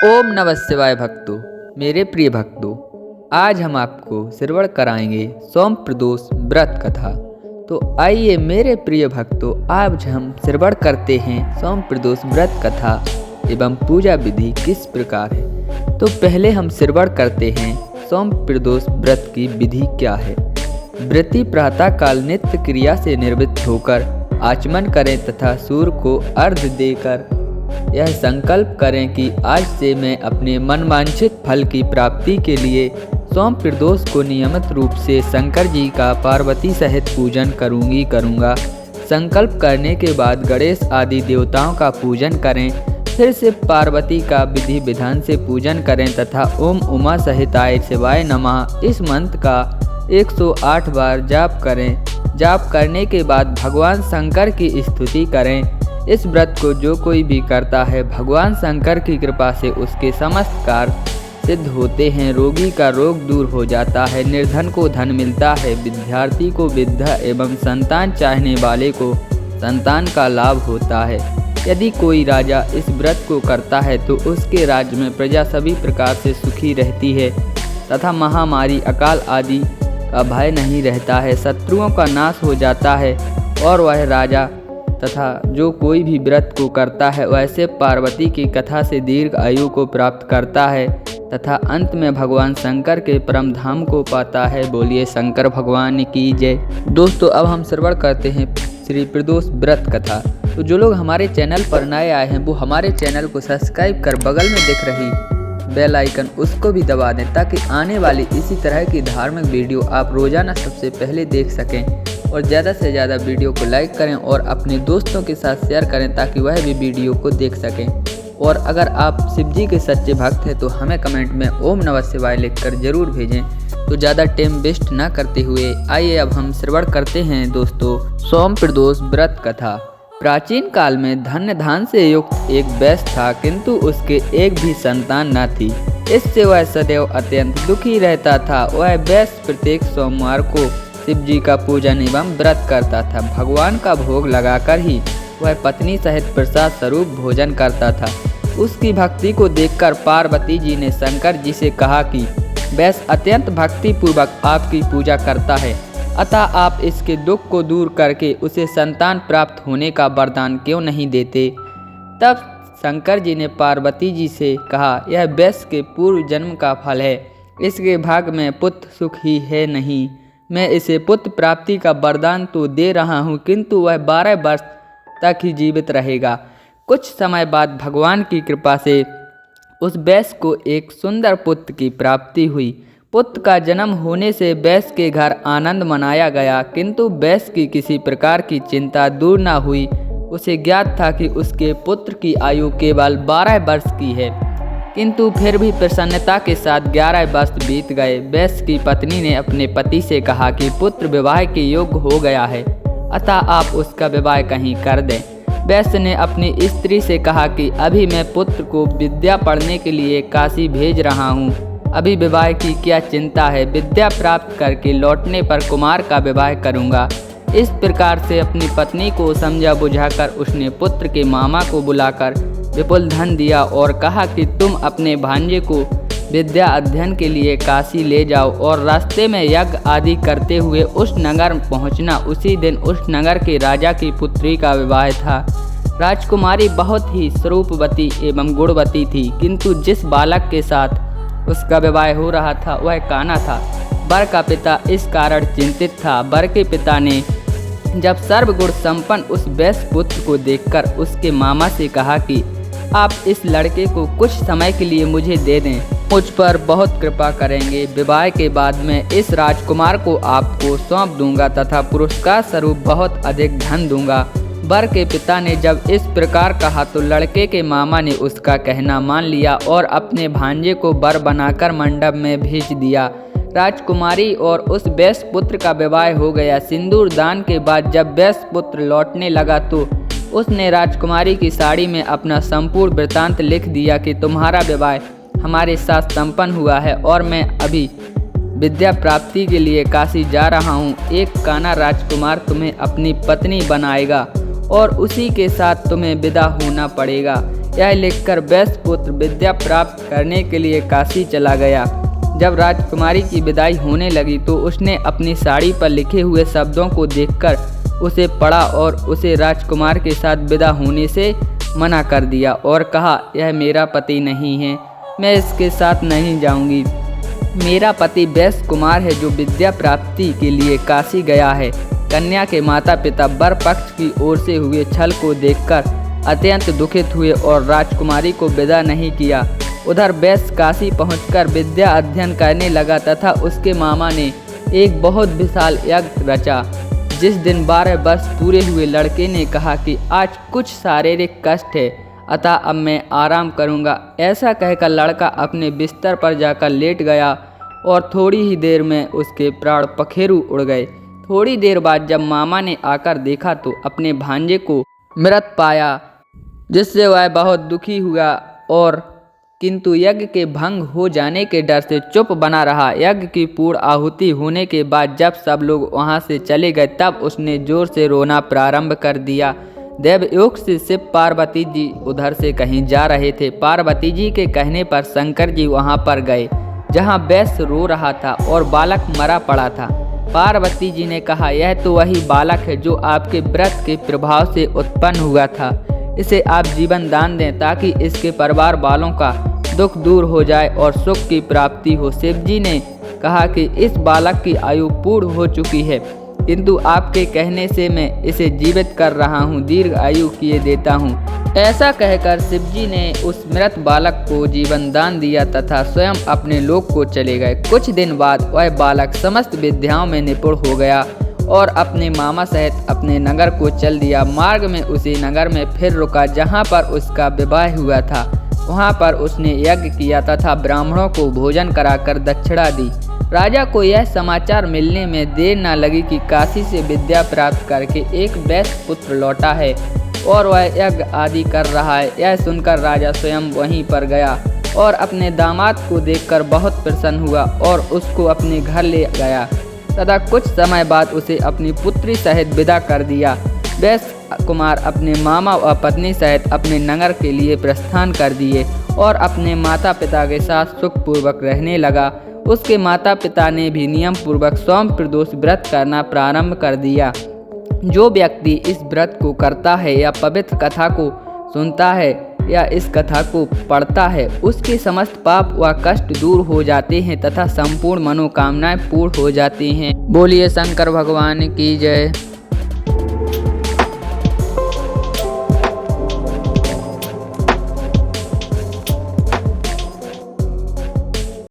ओम नमः शिवाय भक्तों। मेरे प्रिय भक्तों, आज हम आपको श्रवण कराएंगे सोम प्रदोष व्रत कथा। तो आइए मेरे प्रिय भक्तों, आज हम श्रवण करते हैं सोम प्रदोष व्रत कथा एवं पूजा विधि किस प्रकार है। तो पहले हम श्रवण करते हैं सोम प्रदोष व्रत की विधि क्या है। व्रती प्रातः काल नित्य क्रिया से निवृत्त होकर आचमन करें तथा सूर्य को अर्घ्य देकर यह संकल्प करें कि आज से मैं अपने मनवांछित फल की प्राप्ति के लिए सोम प्रदोष को नियमित रूप से शंकर जी का पार्वती सहित पूजन करूंगा। संकल्प करने के बाद गणेश आदि देवताओं का पूजन करें, फिर से पार्वती का विधि विधान से पूजन करें तथा ओम उमा सहिताय शिवाय नमः इस मंत्र का 108 बार जाप करें। जाप करने के बाद भगवान शंकर की स्तुति करें। इस व्रत को जो कोई भी करता है, भगवान शंकर की कृपा से उसके समस्त कार्य सिद्ध होते हैं। रोगी का रोग दूर हो जाता है, निर्धन को धन मिलता है, विद्यार्थी को विद्या एवं संतान चाहने वाले को संतान का लाभ होता है। यदि कोई राजा इस व्रत को करता है तो उसके राज्य में प्रजा सभी प्रकार से सुखी रहती है तथा महामारी अकाल आदि का भय नहीं रहता है। शत्रुओं का नाश हो जाता है और वह राजा तथा जो कोई भी व्रत को करता है वैसे पार्वती की कथा से दीर्घ आयु को प्राप्त करता है तथा अंत में भगवान शंकर के परम धाम को पाता है। बोलिए शंकर भगवान की जय। दोस्तों, अब हम श्रवण करते हैं श्री प्रदोष व्रत कथा। तो जो लोग हमारे चैनल पर नए आए हैं वो हमारे चैनल को सब्सक्राइब कर बगल में दिख रही बेल आइकन उसको भी दबा दें ताकि आने वाली इसी तरह की धार्मिक वीडियो आप रोजाना सबसे पहले देख सकें। और ज़्यादा से ज़्यादा वीडियो को लाइक करें और अपने दोस्तों के साथ शेयर करें ताकि वह भी वीडियो को देख सकें। और अगर आप शिव जी के सच्चे भक्त हैं तो हमें कमेंट में ओम नमः शिवाय लिखकर जरूर भेजें। तो ज़्यादा टाइम वेस्ट ना करते हुए आइए अब हम श्रवण करते हैं दोस्तों सोम प्रदोष व्रत कथा। प्राचीन काल में धन्य धान से युक्त एक वैश्य था, किंतु उसके एक भी संतान न थी। इससे वह सदैव अत्यंत दुखी रहता था। वह वैश्य प्रत्येक सोमवार को शिव जी का पूजन एवं व्रत करता था। भगवान का भोग लगाकर ही वह पत्नी सहित प्रसाद स्वरूप भोजन करता था। उसकी भक्ति को देखकर पार्वती जी ने शंकर जी से कहा कि वैश्य अत्यंत भक्ति पूर्वक आपकी पूजा करता है, अतः आप इसके दुख को दूर करके उसे संतान प्राप्त होने का वरदान क्यों नहीं देते। तब शंकर जी ने पार्वती जी से कहा, यह वैश्य के पूर्व जन्म का फल है, इसके भाग में पुत्र सुख ही है नहीं। मैं इसे पुत्र प्राप्ति का वरदान तो दे रहा हूँ, किंतु वह 12 वर्ष तक ही जीवित रहेगा। कुछ समय बाद भगवान की कृपा से उस वैश्य को एक सुंदर पुत्र की प्राप्ति हुई। पुत्र का जन्म होने से वैश्य के घर आनंद मनाया गया, किंतु वैश्य की किसी प्रकार की चिंता दूर न हुई। उसे ज्ञात था कि उसके पुत्र की आयु केवल 12 वर्ष की है, किंतु फिर भी प्रसन्नता के साथ 11 वर्ष बीत गए। वैश्य की पत्नी ने अपने पति से कहा कि पुत्र विवाह के योग्य हो गया है, अतः आप उसका विवाह कहीं कर दें। वैश्य ने अपनी स्त्री से कहा कि अभी मैं पुत्र को विद्या पढ़ने के लिए काशी भेज रहा हूँ, अभी विवाह की क्या चिंता है, विद्या प्राप्त करके लौटने पर कुमार का विवाह करूँगा। इस प्रकार से अपनी पत्नी को समझा बुझाकर उसने पुत्र के मामा को बुलाकर विपुल धन दिया और कहा कि तुम अपने भांजे को विद्या अध्ययन के लिए काशी ले जाओ और रास्ते में यज्ञ आदि करते हुए उस नगर पहुंचना। उसी दिन उस नगर के राजा की पुत्री का विवाह था। राजकुमारी बहुत ही स्वरूपवती एवं गुणवती थी, किंतु जिस बालक के साथ उसका विवाह हो रहा था वह काना था। वर का पिता इस कारण चिंतित था। वर के पिता ने जब सर्वगुण संपन्न उस वैश्य पुत्र को देखकर उसके मामा से कहा कि आप इस लड़के को कुछ समय के लिए मुझे दे दें, मुझ पर बहुत कृपा करेंगे। विवाह के बाद मैं इस राजकुमार को आपको सौंप दूंगा तथा पुरस्कार स्वरूप बहुत अधिक धन दूंगा। वर के पिता ने जब इस प्रकार कहा तो लड़के के मामा ने उसका कहना मान लिया और अपने भांजे को वर बनाकर मंडप में भेज दिया। राजकुमारी और उस वैश्य पुत्र का विवाह हो गया। सिंदूर दान के बाद जब वैश्य पुत्र लौटने लगा तो उसने राजकुमारी की साड़ी में अपना संपूर्ण वृत्तांत लिख दिया कि तुम्हारा विवाह हमारे साथ संपन्न हुआ है और मैं अभी विद्या प्राप्ति के लिए काशी जा रहा हूँ। एक काना राजकुमार तुम्हें अपनी पत्नी बनाएगा और उसी के साथ तुम्हें विदा होना पड़ेगा। यह लिखकर वैश्य पुत्र विद्या प्राप्त करने के लिए काशी चला गया। जब राजकुमारी की विदाई होने लगी तो उसने अपनी साड़ी पर लिखे हुए शब्दों को देखकर उसे पढ़ा और उसे राजकुमार के साथ विदा होने से मना कर दिया और कहा, यह मेरा पति नहीं है, मैं इसके साथ नहीं जाऊंगी। मेरा पति वैश्य कुमार है जो विद्या प्राप्ति के लिए काशी गया है। कन्या के माता पिता वर पक्ष की ओर से हुए छल को देखकर अत्यंत दुखित हुए और राजकुमारी को विदा नहीं किया। उधर वैश्य काशी पहुंचकर विद्या अध्ययन करने लगा तथा उसके मामा ने एक बहुत विशाल यज्ञ रचा। जिस दिन 12 वर्ष पूरे हुए लड़के ने कहा कि आज कुछ शारीरिक कष्ट है, अतः अब मैं आराम करूंगा। ऐसा कहकर लड़का अपने बिस्तर पर जाकर लेट गया और थोड़ी ही देर में उसके प्राण पखेरु उड़ गए। थोड़ी देर बाद जब मामा ने आकर देखा तो अपने भांजे को मृत पाया, जिससे वह बहुत दुखी हुआ और किंतु यज्ञ के भंग हो जाने के डर से चुप बना रहा। यज्ञ की पूर्ण आहुति होने के बाद जब सब लोग वहां से चले गए तब उसने जोर से रोना प्रारंभ कर दिया। देवयोग से शिव पार्वती जी उधर से कहीं जा रहे थे। पार्वती जी के कहने पर शंकर जी वहां पर गए जहां वैश्य रो रहा था और बालक मरा पड़ा था। पार्वती जी ने कहा, यह तो वही बालक है जो आपके व्रत के प्रभाव से उत्पन्न हुआ था। इसे आप जीवन दान दें ताकि इसके परिवार वालों का दुख दूर हो जाए और सुख की प्राप्ति हो। शिव जी ने कहा कि इस बालक की आयु पूर्ण हो चुकी है, किंतु आपके कहने से मैं इसे जीवित कर रहा हूँ, दीर्घ आयु किए देता हूँ। ऐसा कहकर शिव जी ने उस मृत बालक को जीवन दान दिया तथा स्वयं अपने लोक को चले गए। कुछ दिन बाद वह बालक समस्त विद्याओं में निपुण हो गया और अपने मामा सहित अपने नगर को चल दिया। मार्ग में उसी नगर में फिर रुका जहाँ पर उसका विवाह हुआ था। वहाँ पर उसने यज्ञ किया तथा ब्राह्मणों को भोजन कराकर दक्षिणा दी। राजा को यह समाचार मिलने में देर न लगी कि काशी से विद्या प्राप्त करके एक वैश्य पुत्र लौटा है और वह यज्ञ आदि कर रहा है। यह सुनकर राजा स्वयं वहीं पर गया और अपने दामाद को देखकर बहुत प्रसन्न हुआ और उसको अपने घर ले गया तथा कुछ समय बाद उसे अपनी पुत्री सहित विदा कर दिया। वैश्य कुमार अपने मामा व पत्नी सहित अपने नगर के लिए प्रस्थान कर दिए और अपने माता पिता के साथ सुखपूर्वक रहने लगा। उसके माता पिता ने भी नियम पूर्वक सोम प्रदोष व्रत करना प्रारंभ कर दिया। जो व्यक्ति इस व्रत को करता है या पवित्र कथा को सुनता है या इस कथा को पढ़ता है, उसके समस्त पाप व कष्ट दूर हो जाते हैं तथा संपूर्ण मनोकामनाएं पूर्ण हो जाती हैं। बोलिए शंकर भगवान की जय।